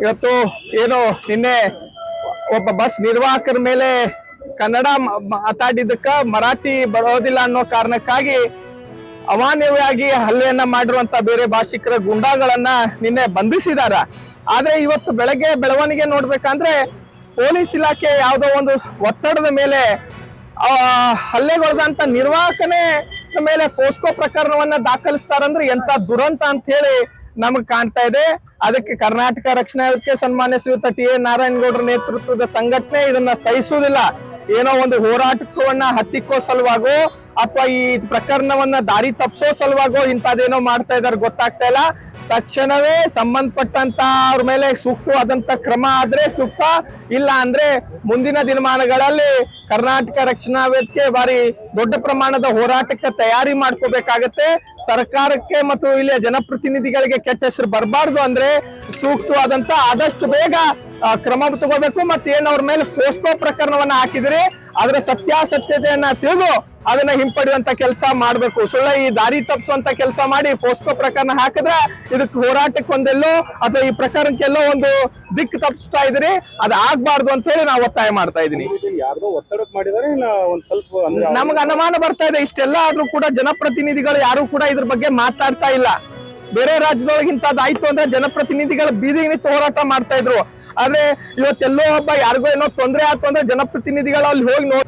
ಇವತ್ತು ಏನು ನಿನ್ನೆ ಒಬ್ಬ ಬಸ್ ನಿರ್ವಾಹಕರ ಮೇಲೆ ಕನ್ನಡ ಮಾತಾಡಿದ್ದಕ್ಕ ಮರಾಠಿ ಬರೋದಿಲ್ಲ ಅನ್ನೋ ಕಾರಣಕ್ಕಾಗಿ ಅಮಾನ್ಯವಾಗಿ ಹಲ್ಲೆಯನ್ನ ಮಾಡಿರುವಂತ ಬೇರೆ ಭಾಷಿಕರ ಗುಂಡಾಗಳನ್ನ ನಿನ್ನೆ ಬಂಧಿಸಿದಾರ. ಆದ್ರೆ ಇವತ್ತು ಬೆಳಗ್ಗೆ ಬೆಳವಣಿಗೆ ನೋಡ್ಬೇಕಂದ್ರೆ ಪೊಲೀಸ್ ಇಲಾಖೆ ಯಾವುದೋ ಒಂದು ಒತ್ತಡದ ಮೇಲೆ ಹಲ್ಲೆಗೊಳದಂತ ನಿರ್ವಾಹಕನೇ ಮೇಲೆ ಫೋಸ್ಕೋ ಪ್ರಕರಣವನ್ನ ದಾಖಲಿಸ್ತಾರಂದ್ರೆ ಎಂತ ದುರಂತ ಅಂತ ಹೇಳಿ ನಮಗ್ ಕಾಣ್ತಾ ಇದೆ. ಅದಕ್ಕೆ ಕರ್ನಾಟಕ ರಕ್ಷಣಾ ವೇದಿಕೆ ಸನ್ಮಾನ್ಯ ಶ್ರೀಯುತ ಟಿ.ಎ. ನಾರಾಯಣಗೌಡರ ನೇತೃತ್ವದ ಸಂಘಟನೆ ಇದನ್ನ ಸಹಿಸುವುದಿಲ್ಲ. ಏನೋ ಒಂದು ಹೋರಾಟವನ್ನ ಹತ್ತಿಕ್ಕೋ ಸಲುವಾಗೋ ಅಥವಾ ಈ ಪ್ರಕರಣವನ್ನ ದಾರಿ ತಪ್ಪಿಸೋ ಸಲುವಾಗೋ ಇಂಥದ್ದೇನೋ ಮಾಡ್ತಾ ಇದಾರೆ ಗೊತ್ತಾಗ್ತಾ ಇಲ್ಲ. ತಕ್ಷಣವೇ ಸಂಬಂಧಪಟ್ಟಂತ ಅವ್ರ ಮೇಲೆ ಸೂಕ್ತವಾದಂತ ಕ್ರಮ ಆದ್ರೆ ಸೂಕ್ತ, ಇಲ್ಲ ಅಂದ್ರೆ ಮುಂದಿನ ದಿನಮಾನಗಳಲ್ಲಿ ಕರ್ನಾಟಕ ರಕ್ಷಣಾ ವೇದಿಕೆ ಬಾರಿ ದೊಡ್ಡ ಪ್ರಮಾಣದ ಹೋರಾಟಕ್ಕೆ ತಯಾರಿ ಮಾಡ್ಕೋಬೇಕಾಗತ್ತೆ. ಸರ್ಕಾರಕ್ಕೆ ಮತ್ತು ಇಲ್ಲಿಯ ಜನಪ್ರತಿನಿಧಿಗಳಿಗೆ ಕೆಟ್ಟ ಹೆಸರು ಬರಬಾರ್ದು ಅಂದ್ರೆ ಸೂಕ್ತವಾದಂತ ಆದಷ್ಟು ಬೇಗ ಕ್ರಮ ತಗೋಬೇಕು. ಮತ್ತೆ ಏನ್ ಅವ್ರ ಮೇಲೆ ಫೋಸ್ಕೋ ಪ್ರಕರಣವನ್ನ ಹಾಕಿದ್ರೆ ಅದರ ಸತ್ಯಾಸತ್ಯತೆಯನ್ನ ತಿಳಿದು ಅದನ್ನ ಹಿಂಪಡೆಯುವಂತ ಕೆಲಸ ಮಾಡ್ಬೇಕು. ಸುಳ್ಳ ಈ ದಾರಿ ತಪ್ಪಿಸುವಂತ ಕೆಲಸ ಮಾಡಿ ಫೋಸ್ಕೋ ಪ್ರಕರಣ ಹಾಕಿದ್ರೆ ಇದಕ್ಕೆ ಹೋರಾಟಕ್ಕೆ ಒಂದೆಲ್ಲೋ ಅಥವಾ ಈ ಪ್ರಕರಣಕ್ಕೆಲ್ಲೋ ಒಂದು ದಿಕ್ಕು ತಪ್ಪಿಸ್ತಾ ಇದ್ರಿ, ಅದ್ ಆಗ್ಬಾರ್ದು ಅಂತ ಹೇಳಿ ನಾವು ಒತ್ತಾಯ ಮಾಡ್ತಾ ಇದೀನಿ. ಯಾರ್ದೋ ಒತ್ತಡಕ್ಕೆ ಮಾಡಿದಾರೆ ಒಂದ್ ಸ್ವಲ್ಪ ನಮ್ಗೆ ಅನುಮಾನ ಬರ್ತಾ ಇದೆ. ಇಷ್ಟೆಲ್ಲ ಆದ್ರೂ ಕೂಡ ಜನಪ್ರತಿನಿಧಿಗಳು ಯಾರು ಕೂಡ ಇದ್ರ ಬಗ್ಗೆ ಮಾತಾಡ್ತಾ ಇಲ್ಲ. ಬೇರೆ ರಾಜ್ಯದೊಳಗೆ ಇಂಥದ್ದಾಯ್ತು ಅಂದ್ರೆ ಜನಪ್ರತಿನಿಧಿಗಳ ಬೀದಿಗೆ ನಿಂತು ಹೋರಾಟ ಮಾಡ್ತಾ ಇದ್ರು. ಆದ್ರೆ ಇವತ್ತೆಲ್ಲೋ ಒಬ್ಬ ಯಾರಿಗೋ ಏನೋ ತೊಂದರೆ ಆಯ್ತು ಅಂದ್ರೆ ಜನಪ್ರತಿನಿಧಿಗಳು ಅಲ್ಲಿ ಹೋಗಿ ನೋಡಿ